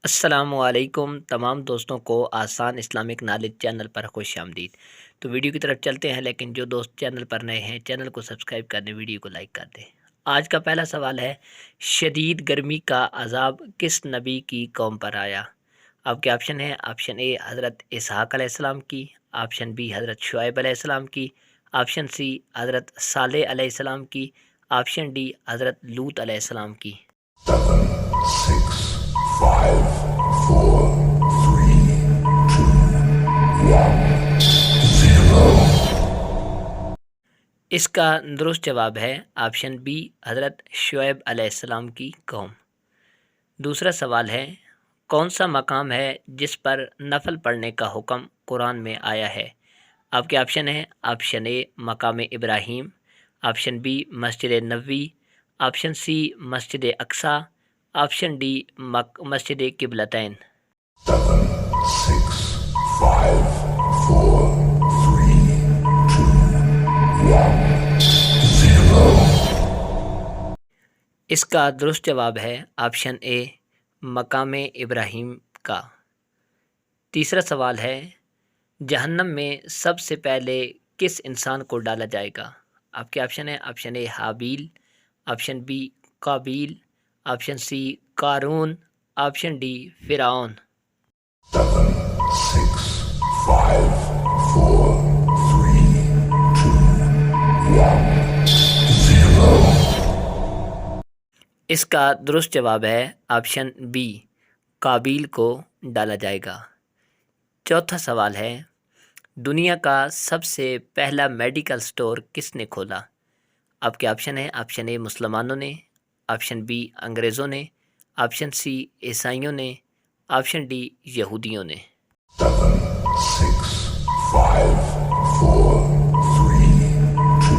السلام علیکم تمام دوستوں کو آسان اسلامک نالج چینل پر خوش آمدید۔ تو ویڈیو کی طرف چلتے ہیں، لیکن جو دوست چینل پر نئے ہیں چینل کو سبسکرائب کر دیں، ویڈیو کو لائک کر دیں۔ آج کا پہلا سوال ہے، شدید گرمی کا عذاب کس نبی کی قوم پر آیا؟ آپ کے آپشن ہیں، آپشن اے حضرت اسحاق علیہ السلام کی، آپشن بی حضرت شعیب علیہ السلام کی، آپشن سی حضرت صالح علیہ السلام کی، آپشن ڈی حضرت لوط علیہ السلام کی۔ 5 4 3 2 1 0 اس کا درست جواب ہے آپشن بی حضرت شعیب علیہ السلام کی قوم۔ دوسرا سوال ہے، کون سا مقام ہے جس پر نفل پڑھنے کا حکم قرآن میں آیا ہے؟ آپ کے آپشن ہیں، آپشن اے مقام ابراہیم، option B Masjid Nabawi, option C مسجد اقصی، آپشن ڈی مسجد قبلتین۔ 7 6 5 4 3 2 1 0 اس کا درست جواب ہے آپشن اے مقام ابراہیم کا۔ تیسرا سوال ہے، جہنم میں سب سے پہلے کس انسان کو ڈالا جائے گا؟ آپ کے آپشن ہیں، آپشن اے حابیل، آپشن بی قابیل، آپشن سی قارون، آپشن ڈی فرعون۔ 7 6 5 4 3 2 1 0 اس کا درست جواب ہے آپشن بی قابیل کو ڈالا جائے گا۔ چوتھا سوال ہے، دنیا کا سب سے پہلا میڈیکل سٹور کس نے کھولا؟ آپ کے آپشن ہیں، آپشن اے مسلمانوں نے، آپشن بی انگریزوں نے، آپشن سی عیسائیوں نے، آپشن ڈی یہودیوں نے۔ 7 6 5 4 3 2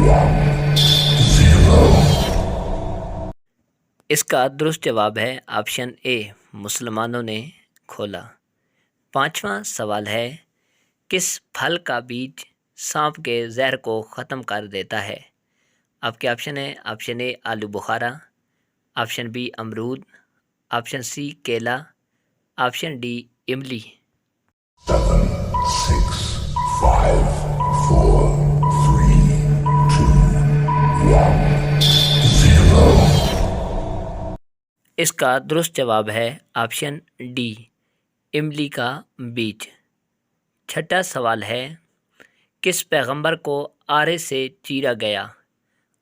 1 0 اس کا درست جواب ہے آپشن اے مسلمانوں نے کھولا۔ پانچواں سوال ہے، کس پھل کا بیج سانپ کے زہر کو ختم کر دیتا ہے؟ آپ کے آپشن ہیں، آپشن اے آلو بخارا، آپشن بی امرود، آپشن سی کیلا، آپشن ڈی املی۔ 7 6 5 4 3 2 1 0 اس کا درست جواب ہے آپشن ڈی املی کا بیج۔ چھٹا سوال ہے، کس پیغمبر کو آرے سے چیرا گیا؟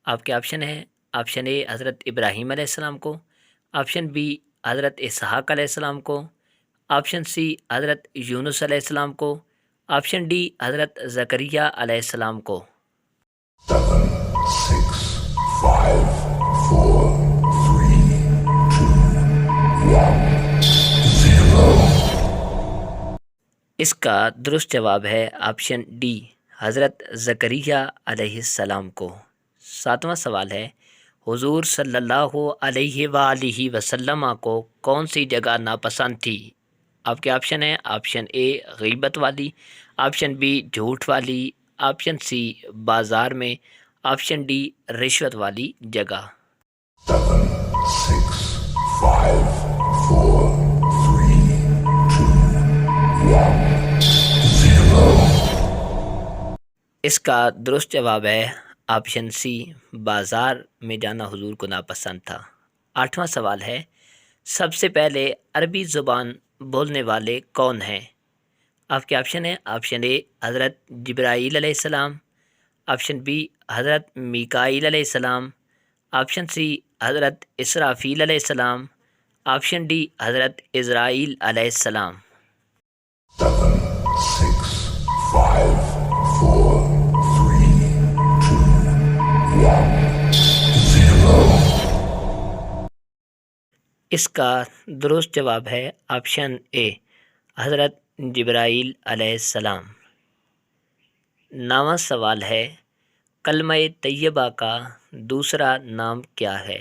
آپ کے آپشن ہیں، آپشن اے حضرت ابراہیم علیہ السلام کو، آپشن بی حضرت اسحاق علیہ السلام کو، آپشن سی حضرت یونس علیہ السلام کو، آپشن ڈی حضرت زکریا علیہ السلام کو۔ 7 6 5 4 3 2 1 0 اس کا درست جواب ہے آپشن ڈی حضرت زکریا علیہ السلام کو۔ ساتواں سوال ہے، حضور صلی اللہ علیہ وآلہ وسلم کو کون سی جگہ ناپسند تھی؟ آپ کے آپشن ہیں، آپشن اے غیبت والی، آپشن بی جھوٹ والی، آپشن سی بازار میں، آپشن ڈی رشوت والی جگہ۔ 7 6 5 4 3 2 1 0 اس کا درست جواب ہے آپشن سی بازار میں جانا حضور کو ناپسند تھا۔ آٹھواں سوال ہے، سب سے پہلے عربی زبان بولنے والے کون ہیں؟ آپ کے آپشن ہیں، آپشن اے حضرت جبرائیل علیہ السلام، آپشن بی حضرت میکائیل علیہ السلام، آپشن سی حضرت اسرافیل علیہ السلام، آپشن ڈی حضرت عزرائیل علیہ السلام۔ 7 6 5 4 3 2 1 0 اس کا درست جواب ہے آپشن اے حضرت جبرائیل علیہ السلام۔ نواں سوال ہے، کلمہ طیبہ کا دوسرا نام کیا ہے؟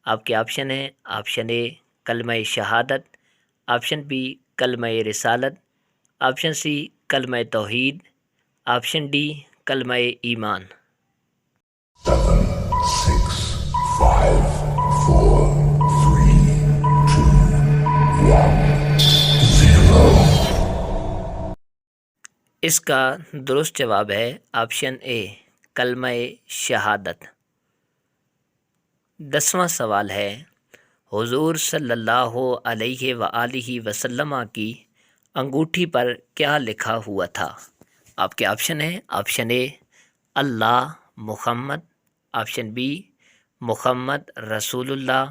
آپ کے آپشن ہیں، آپشن اے کلمہ شہادت، آپشن بی کلمہ رسالت، آپشن سی کلمہ توحید، آپشن ڈی کلمہ ایمان۔ 7 6 5 4 3 2 اس کا درست جواب ہے آپشن اے کلمہ شہادت۔ 10واں سوال ہے حضور صلی اللہ علیہ وآلہ وسلم کی انگوٹھی پر کیا لکھا ہوا تھا؟ آپ کے آپشن ہیں آپشن اے اللہ محمد، آپشن بی محمد رسول اللہ،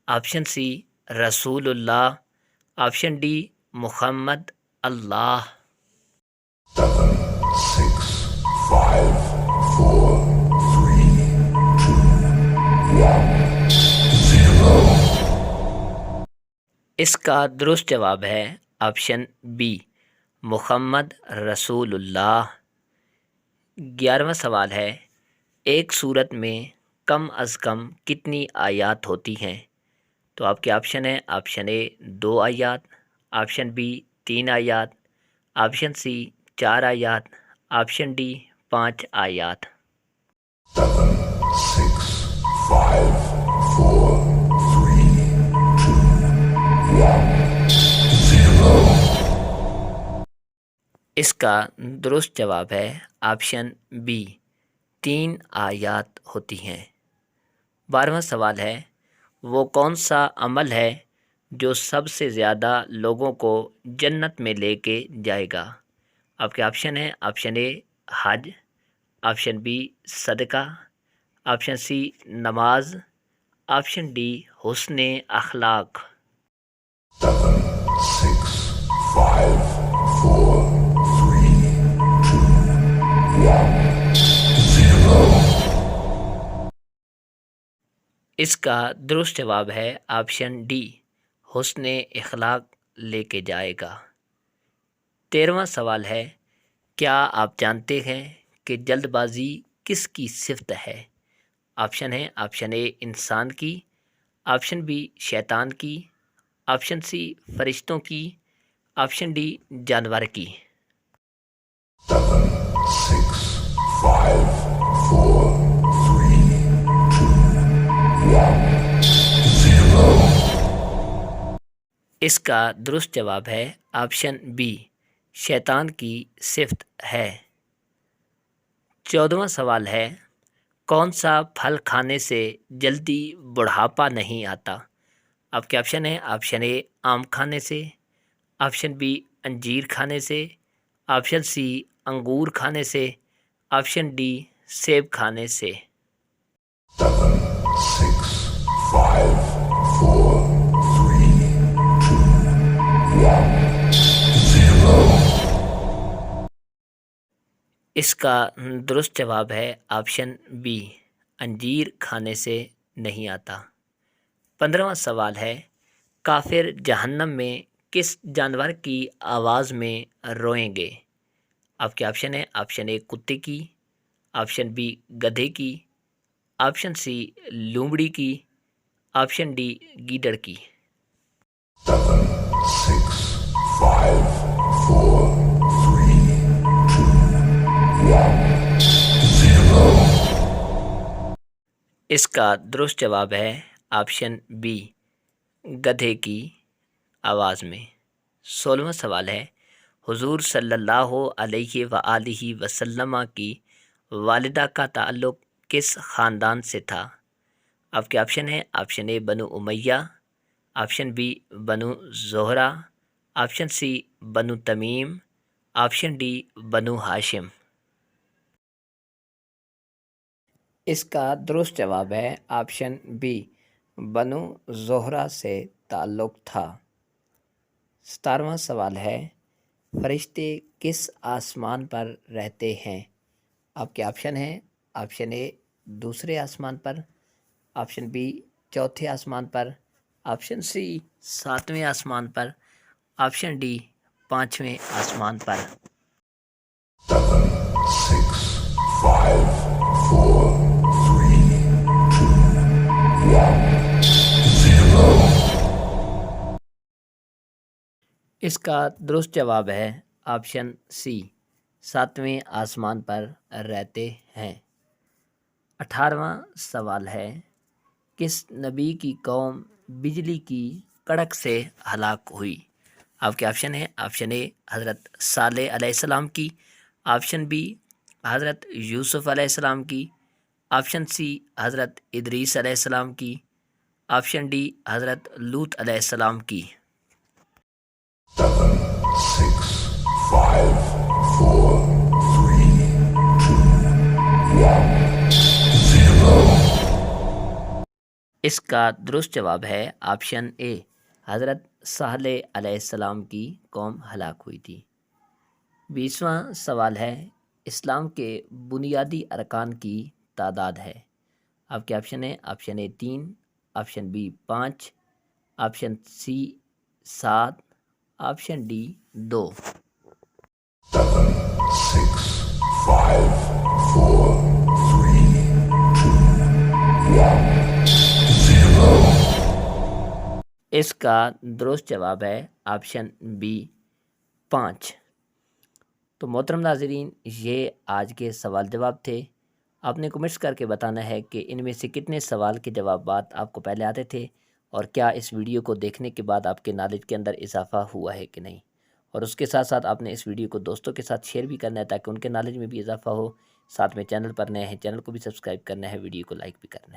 آپشن سی رسول اللہ، آپشن ڈی محمد اللہ۔ 7, 6, 5, 4, 3, 2, 1, 0. اس کا درست جواب ہے آپشن بی محمد رسول اللہ۔ 11واں سوال ہے ایک سورت میں کم از کم کتنی آیات ہوتی ہیں؟ تو آپ کے آپشن ہیں آپشن اے 2 آیات، آپشن بی 3 آیات، آپشن سی 4 آیات، آپشن ڈی 5 آیات۔ 7, 6, 5, 4, 3, 2, 1, 0. اس کا درست جواب ہے آپشن بی 3 آیات ہوتی ہیں۔ 12واں سوال ہے وہ کون سا عمل ہے جو سب سے زیادہ لوگوں کو جنت میں لے کے جائے گا؟ آپ کے آپشن ہیں آپشن اے حج، آپشن بی صدقہ، آپشن سی نماز، آپشن ڈی حسن اخلاق۔ 7, 6, 5, 4, 3, 2, 1, 0. اس کا درست جواب ہے آپشن ڈی حسن اخلاق لے کے جائے گا۔ 13واں سوال ہے کیا آپ جانتے ہیں کہ جلد بازی کس کی صفت ہے؟ آپشن ہے آپشن اے انسان کی، آپشن بی شیطان کی، آپشن سی فرشتوں کی، آپشن ڈی جانور کی۔ 7, 6, 5, 4, 3, 2, 1, 0. اس کا درست جواب ہے آپشن بی شیطان کی صفت ہے۔ 14واں سوال ہے کون سا پھل کھانے سے جلدی بڑھاپا نہیں آتا؟ آپ کے آپشن ہیں آپشن اے آم کھانے سے، آپشن بی انجیر کھانے سے، آپشن سی انگور کھانے سے، آپشن ڈی سیب کھانے سے۔ 7, 6, 5, 4, 3, 2, 1, 0. اس کا درست جواب ہے آپشن بی انجیر کھانے سے نہیں آتا۔ 15واں سوال ہے کافر جہنم میں کس جانور کی آواز میں روئیں گے؟ آپ کے آپشن ہیں آپشن اے کتے کی، آپشن بی گدھے کی، آپشن سی لومڑی کی، آپشن ڈی گیدڑ کی۔ 7, 6, 5, 4, 3, 2, 1, 0. اس کا درست جواب ہے آپشن بی گدھے کی آواز میں۔ 16واں سوال ہے حضور صلی اللہ علیہ وآلہ وسلم کی والدہ کا تعلق کس خاندان سے تھا؟ آپ کے آپشن ہیں آپشن اے بنو امیہ، آپشن بی بنو زہرہ، آپشن سی بنو تمیم، آپشن ڈی بنو ہاشم۔ اس کا درست جواب ہے آپشن بی بنو زہرہ سے تعلق تھا۔ 17واں سوال ہے فرشتے کس آسمان پر رہتے ہیں؟ آپ کے آپشن ہیں آپشن اے دوسرے آسمان پر، آپشن بی چوتھے آسمان پر، آپشن سی 7ویں آسمان پر، آپشن ڈی 5ویں آسمان پر۔ 7, 6, 5, 4, 3, 2, 1, 0. اس کا درست جواب ہے آپشن سی 7ویں آسمان پر رہتے ہیں۔ 18واں سوال ہے کس نبی کی قوم بجلی کی کڑک سے ہلاک ہوئی؟ آپ کے آپشن ہیں آپشن اے حضرت صالح علیہ السلام کی، آپشن بی حضرت یوسف علیہ السلام کی، آپشن سی حضرت ادریس علیہ السلام کی، آپشن ڈی حضرت لوط علیہ السلام کی۔ 7, 6, 5, 4, 3, 2, 1, 0. اس کا درست جواب ہے آپشن اے حضرت صالح علیہ السلام کی قوم ہلاک ہوئی تھی۔ 20واں سوال ہے اسلام کے بنیادی ارکان کی تعداد ہے۔ آپ کے آپشن ہیں option A 3، option B 5، option C 7، option D 2۔ 7, 6, 5, 4, 3, 2, 1, 0. اس کا درست جواب ہے آپشن بی 5۔ تو محترم ناظرین، یہ آج کے سوال جواب تھے۔ آپ نے کمنٹس کر کے بتانا ہے کہ ان میں سے کتنے سوال کے جوابات آپ کو پہلے آتے تھے، اور کیا اس ویڈیو کو دیکھنے کے بعد آپ کے نالج کے اندر اضافہ ہوا ہے کہ نہیں۔ اور اس کے ساتھ ساتھ آپ نے اس ویڈیو کو دوستوں کے ساتھ شیئر بھی کرنا ہے تاکہ ان کے نالج میں بھی اضافہ ہو۔ ساتھ میں چینل پر نئے ہیں، چینل کو بھی سبسکرائب کرنا ہے، ویڈیو کو لائک بھی کرنا ہے۔